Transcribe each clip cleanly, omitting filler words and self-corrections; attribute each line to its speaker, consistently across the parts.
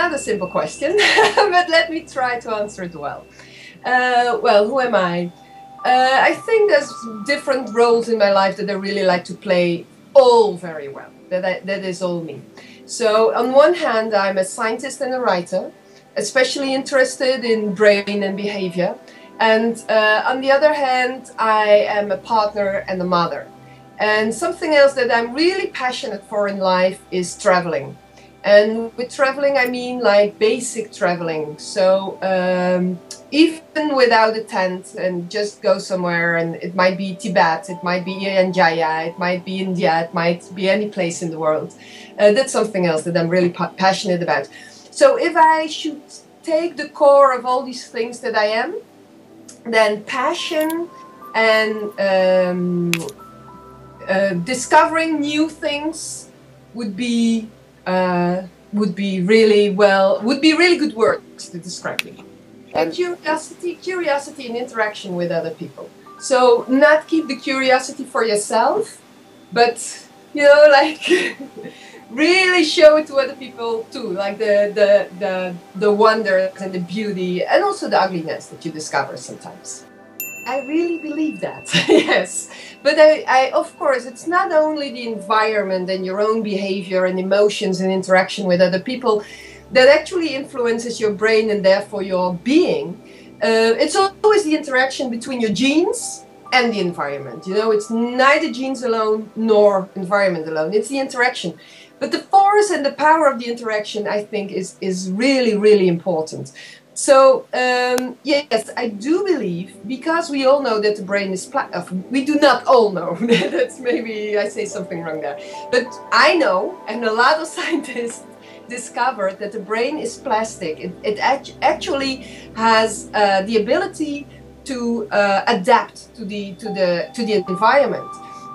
Speaker 1: not a simple question, but let me try to answer it well. Well, who am I? I think there's different roles in my life that I really like to play all very well. That is all me. So on one hand, I'm a scientist and a writer, especially interested in brain and behavior. And on the other hand, I am a partner and a mother. And something else that I'm really passionate for in life is traveling. And with traveling, I mean like basic traveling. So even without a tent and just go somewhere, and it might be Tibet, it might be Jaya, it might be India, it might be any place in the world. That's something else that I'm really passionate about. So if I should take the core of all these things that I am, then passion and discovering new things would be really good words to describe me. And curiosity and interaction with other people. So not keep the curiosity for yourself, but you know, like really show it to other people too, like the wonder and the beauty and also the ugliness that you discover sometimes. I really believe that, yes. But I, of course, it's not only the environment and your own behavior and emotions and interaction with other people that actually influences your brain and therefore your being. It's always the interaction between your genes and the environment. You know, it's neither genes alone nor environment alone. It's the interaction. But the force and the power of the interaction, I think, is really, really important. So, yes, I do believe, because we all know that the brain is we do not all know, that's maybe I say something wrong there. But I know, and a lot of scientists discovered that the brain is plastic. It actually has the ability to adapt to the environment.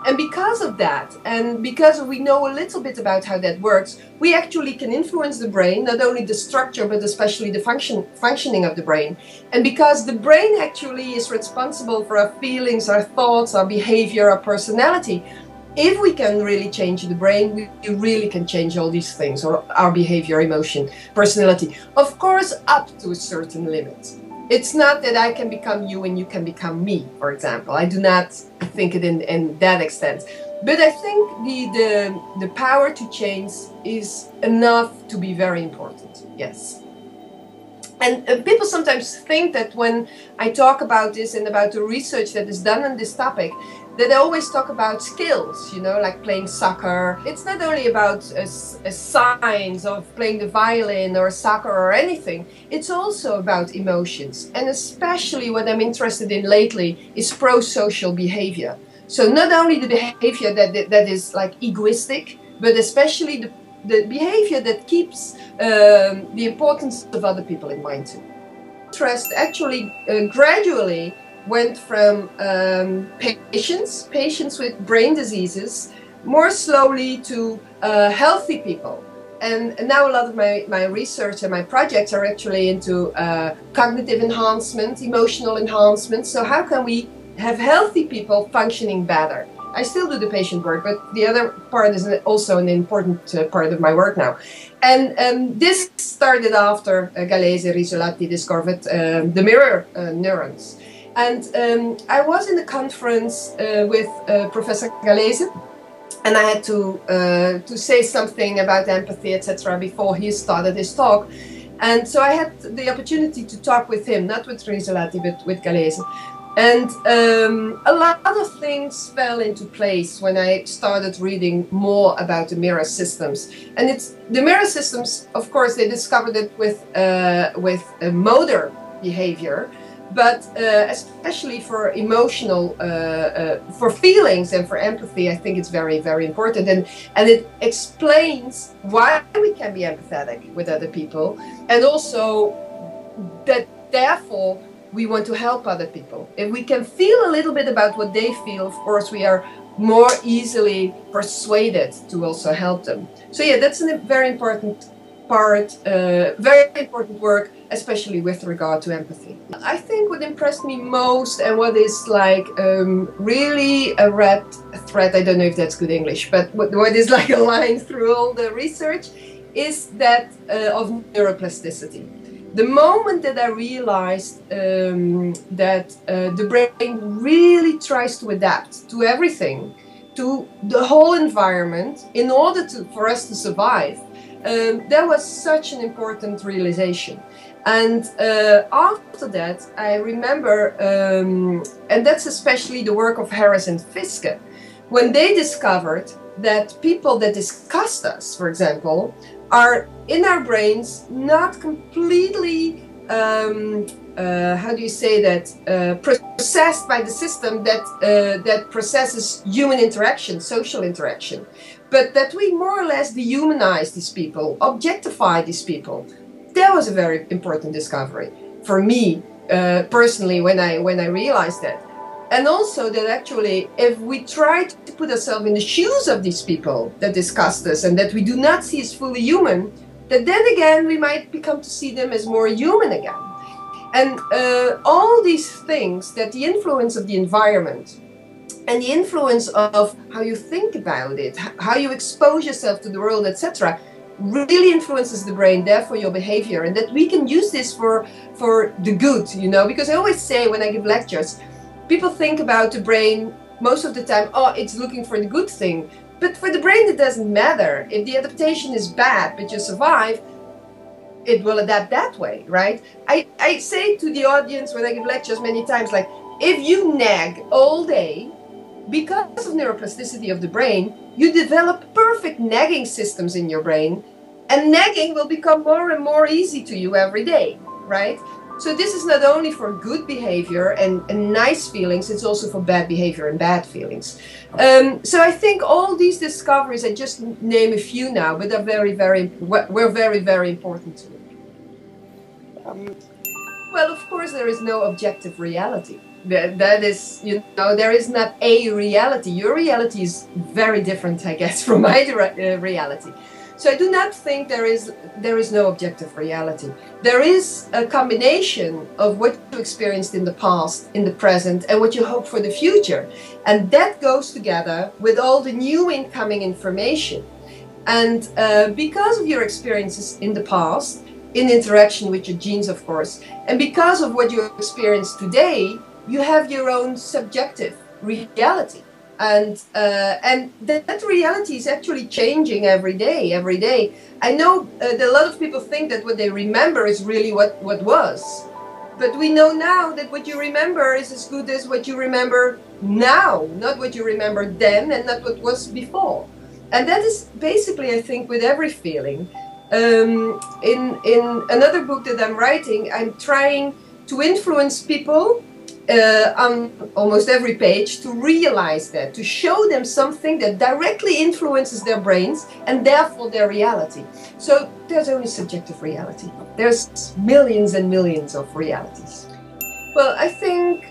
Speaker 1: And because of that, and because we know a little bit about how that works, we actually can influence the brain, not only the structure, but especially the functioning of the brain. And because the brain actually is responsible for our feelings, our thoughts, our behavior, our personality, if we can really change the brain, we really can change all these things, or our behavior, emotion, personality. Of course, up to a certain limit. It's not that I can become you and you can become me, for example. I do not think it in that extent. But I think the power to change is enough to be very important, yes. And people sometimes think that when I talk about this and about the research that is done on this topic, that I always talk about skills, you know, like playing soccer. It's not only about a science of playing the violin or soccer or anything. It's also about emotions. And especially what I'm interested in lately is pro-social behavior. So not only the behavior that is like egoistic, but especially the behavior that keeps the importance of other people in mind too. Interest actually gradually went from patients with brain diseases more slowly to healthy people. And now a lot of my research and my projects are actually into cognitive enhancement, emotional enhancement. So how can we have healthy people functioning better? I still do the patient work, but the other part is also an important part of my work now. And this started after Gallese and Risolati discovered the mirror neurons. And I was in a conference with Professor Gallese, and I had to say something about empathy, etc., before he started his talk. And so I had the opportunity to talk with him, not with Risolati, but with Gallese. And a lot of things fell into place when I started reading more about the mirror systems. And the mirror systems, of course, they discovered it with motor behavior, but especially for emotional, for feelings and for empathy, I think it's very, very important. And it explains why we can be empathetic with other people, and also that therefore we want to help other people. If we can feel a little bit about what they feel, of course, we are more easily persuaded to also help them. So yeah, that's a very important part, very important work, especially with regard to empathy. I think what impressed me most and what is like really a red thread, I don't know if that's good English, but what is like a line through all the research is that of neuroplasticity. The moment that I realized that the brain really tries to adapt to everything, to the whole environment, in order for us to survive, that was such an important realization. And after that, I remember, and that's especially the work of Harris and Fiske, when they discovered that people that disgust us, for example, are in our brains not completely, how do you say that, processed by the system that processes human interaction, social interaction, but that we more or less dehumanize these people, objectify these people. That was a very important discovery for me personally when I realized that. And also that actually, if we try to put ourselves in the shoes of these people that disgust us and that we do not see as fully human, that then again we might become to see them as more human again. And all these things, that the influence of the environment and the influence of how you think about it, how you expose yourself to the world, etc., really influences the brain, therefore your behavior, and that we can use this for the good, you know, because I always say when I give lectures, people think about the brain most of the time, oh, it's looking for the good thing. But for the brain, it doesn't matter. If the adaptation is bad, but you survive, it will adapt that way, right? I say to the audience when I give lectures many times, like, if you nag all day, because of neuroplasticity of the brain, you develop perfect nagging systems in your brain, and nagging will become more and more easy to you every day, right? So this is not only for good behavior and nice feelings, it's also for bad behavior and bad feelings. So I think all these discoveries, I just name a few now, but were very, very important to me. Well, of course, there is no objective reality. That is, you know, there is not a reality. Your reality is very different, I guess, from my reality. So I do not think there is no objective reality. There is a combination of what you experienced in the past, in the present, and what you hope for the future. And that goes together with all the new incoming information. And because of your experiences in the past, in interaction with your genes, of course, and because of what you experience today, you have your own subjective reality. And that reality is actually changing every day, every day. I know that a lot of people think that what they remember is really what was. But we know now that what you remember is as good as what you remember now, not what you remember then and not what was before. And that is basically, I think, with every feeling. In another book that I'm writing, I'm trying to influence people on almost every page to realize that, to show them something that directly influences their brains and therefore their reality. So there's only subjective reality. There's millions and millions of realities. Well, I think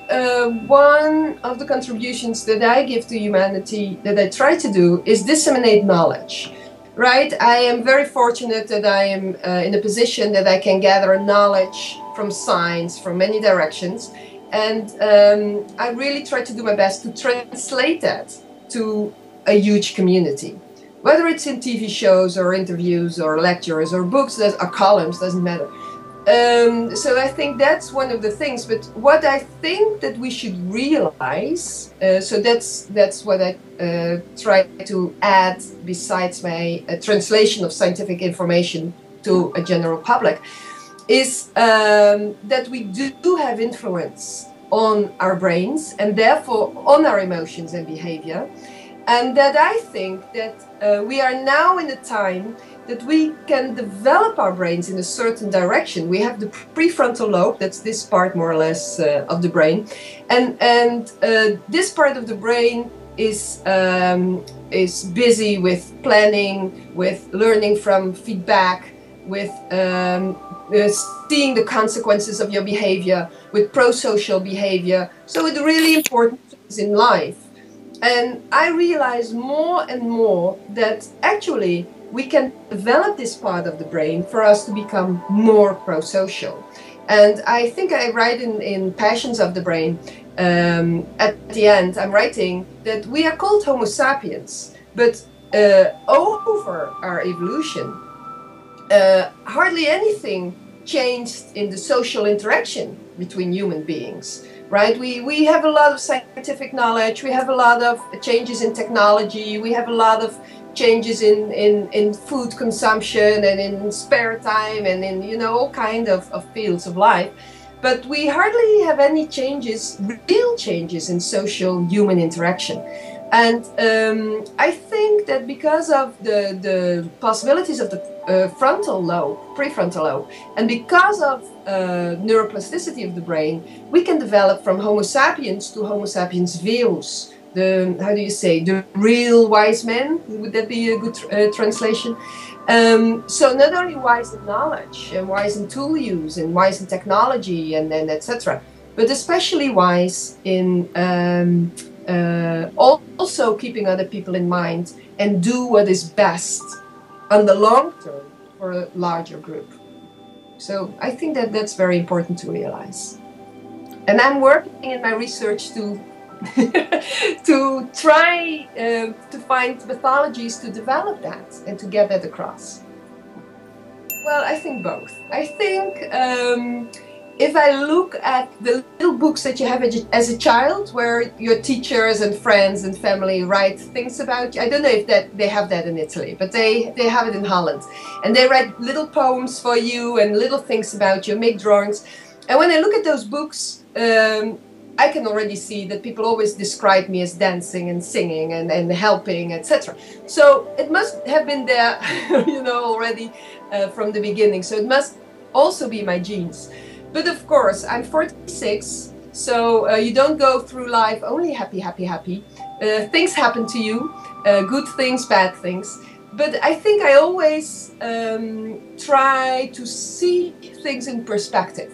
Speaker 1: one of the contributions that I give to humanity, that I try to do, is disseminate knowledge. Right? I am very fortunate that I am in a position that I can gather knowledge from science, from many directions. And I really try to do my best to translate that to a huge community. Whether it's in TV shows or interviews or lectures or books or columns, doesn't matter. So I think that's one of the things. But what I think that we should realize, so that's what I try to add besides my translation of scientific information to a general public, is that we do have influence on our brains and therefore on our emotions and behavior. And that I think that we are now in a time that we can develop our brains in a certain direction. We have the prefrontal lobe, that's this part more or less of the brain. And this part of the brain is busy with planning, with learning from feedback, with seeing the consequences of your behavior, with pro-social behavior. So it's really important things in life. And I realize more and more that actually we can develop this part of the brain for us to become more pro-social. And I think I write in Passions of the Brain, at the end, I'm writing that we are called Homo sapiens, but over our evolution, hardly anything changed in the social interaction between human beings, right? We have a lot of scientific knowledge, we have a lot of changes in technology, we have a lot of changes in food consumption and in spare time and in, you know, all kind of fields of life. But we hardly have any changes, real changes in social human interaction. And I think that because of the possibilities of the frontal lobe, prefrontal lobe, and because of neuroplasticity of the brain, we can develop from Homo sapiens to Homo sapiens veus. The, how do you say, the real wise men? Would that be a good translation? So not only wise in knowledge and wise in tool use and wise in technology and etc., but especially wise in also keeping other people in mind and do what is best on the long term for a larger group. So I think that that's very important to realize. And I'm working in my research to to try to find methodologies to develop that and to get that across. Well, I think both. I think if I look at the little books that you have as a child, where your teachers and friends and family write things about you, I don't know if that they have that in Italy, but they have it in Holland, and they write little poems for you and little things about you, make drawings. And when I look at those books, I can already see that people always describe me as dancing and singing and helping, etc. So it must have been there, you know, already from the beginning. So it must also be my genes. But of course, I'm 46, so you don't go through life only happy, happy, happy. Things happen to you, good things, bad things. But I think I always try to see things in perspective.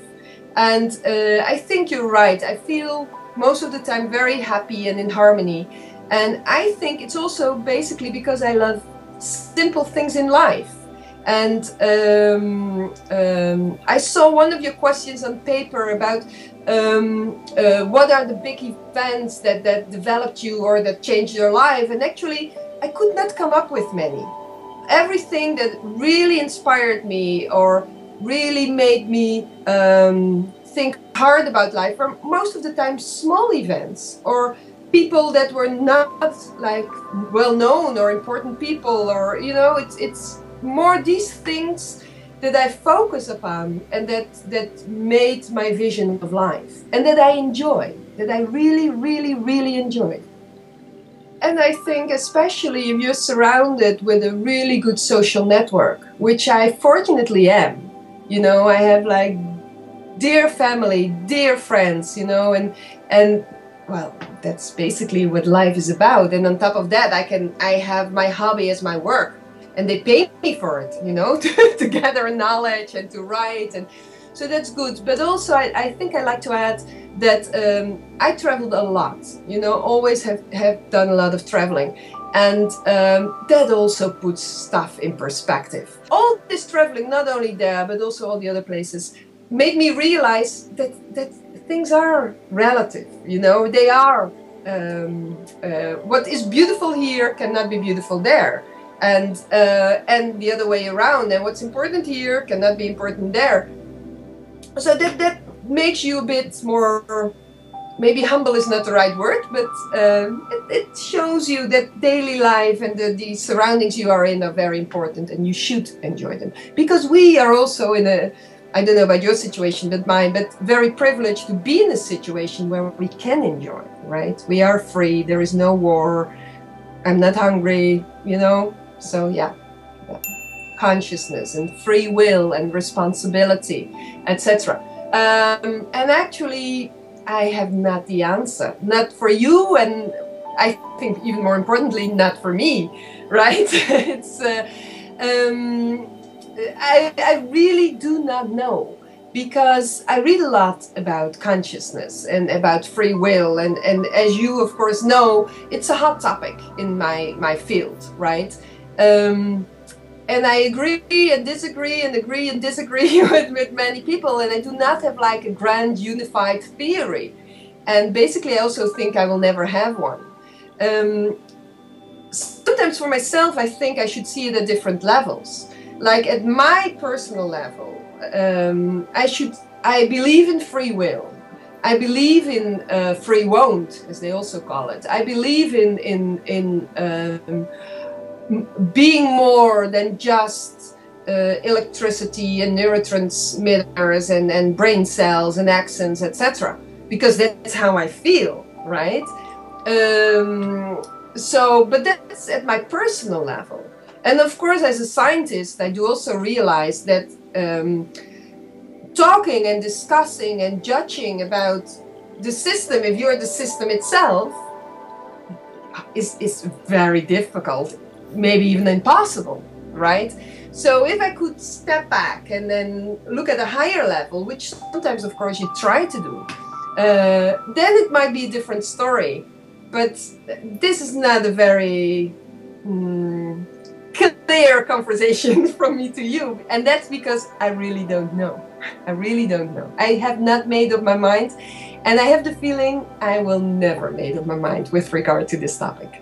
Speaker 1: And I think you're right. I feel most of the time very happy and in harmony. And I think it's also basically because I love simple things in life. And I saw one of your questions on paper about what are the big events that developed you or that changed your life. And actually, I could not come up with many. Everything that really inspired me or really made me think hard about life were most of the time small events or people that were not like well known or important people, or you know, it's more these things that I focus upon and that made my vision of life and that I enjoy, that I really enjoy. And I think especially if you're surrounded with a really good social network, which I fortunately am. You know, I have like dear family, dear friends, you know, and well, that's basically what life is about. And on top of that, I have my hobby as my work, and they pay me for it, you know, to gather knowledge and to write, and so that's good. But also, I think I like to add that I traveled a lot, you know, always have done a lot of traveling. And that also puts stuff in perspective. All this traveling, not only there, but also all the other places, made me realize that things are relative, you know, they are, what is beautiful here cannot be beautiful there. And the other way around, and what's important here cannot be important there. So that makes you a bit more, maybe humble is not the right word, but it shows you that daily life and the surroundings you are in are very important, and you should enjoy them. Because we are also in a, I don't know about your situation, but mine, but very privileged to be in a situation where we can enjoy, right? We are free, there is no war, I'm not hungry, you know? So yeah. Consciousness and free will and responsibility, etc. And actually, I have not the answer. Not for you, and I think even more importantly, not for me, right? It's I really do not know, because I read a lot about consciousness and about free will, and as you of course know, it's a hot topic in my field, right? And I agree and disagree and agree and disagree with many people, and I do not have like a grand unified theory. And basically I also think I will never have one. Sometimes for myself I think I should see it at different levels. like at my personal level, I believe in free will. I believe in free won't, as they also call it. I believe in being more than just electricity and neurotransmitters and brain cells and axons, etc. Because that's how I feel, right? But that's at my personal level. And of course, as a scientist, I do also realize that talking and discussing and judging about the system, if you're the system itself, is very difficult, maybe even impossible, right? So if I could step back and then look at a higher level, which sometimes, of course, you try to do, then it might be a different story. But this is not a very clear conversation from me to you. And that's because I really don't know. I really don't know. I have not made up my mind. And I have the feeling I will never make up my mind with regard to this topic.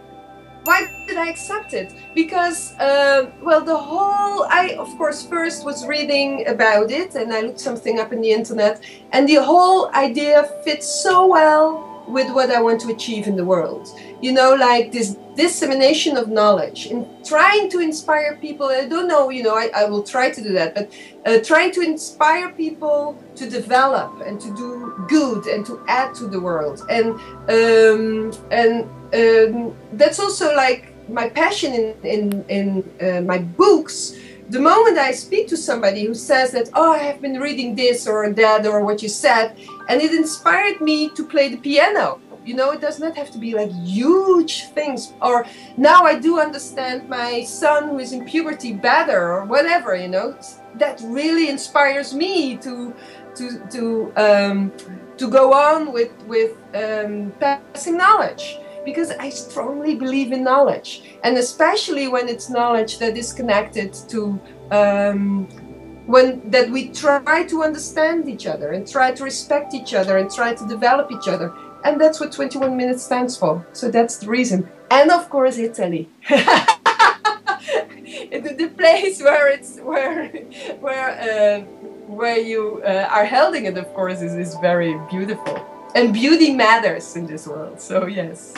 Speaker 1: Why did I accept it? Because, well, I, of course, first was reading about it and I looked something up in the internet, and the whole idea fits so well with what I want to achieve in the world. You know, like this dissemination of knowledge and trying to inspire people. I don't know, you know, I will try to do that, but trying to inspire people to develop and to do good and to add to the world. And that's also like my passion in my books. The moment I speak to somebody who says that, oh, I have been reading this or that or what you said, and it inspired me to play the piano. You know, it does not have to be like huge things. Or now I do understand my son who is in puberty better or whatever, you know. That really inspires me to go on with passing knowledge. Because I strongly believe in knowledge, and especially when it's knowledge that is connected to that we try to understand each other and try to respect each other and try to develop each other. And that's what 21 Minutes stands for. So that's the reason. And of course, Italy. The place where you are holding it, of course, is very beautiful. And beauty matters in this world, so yes.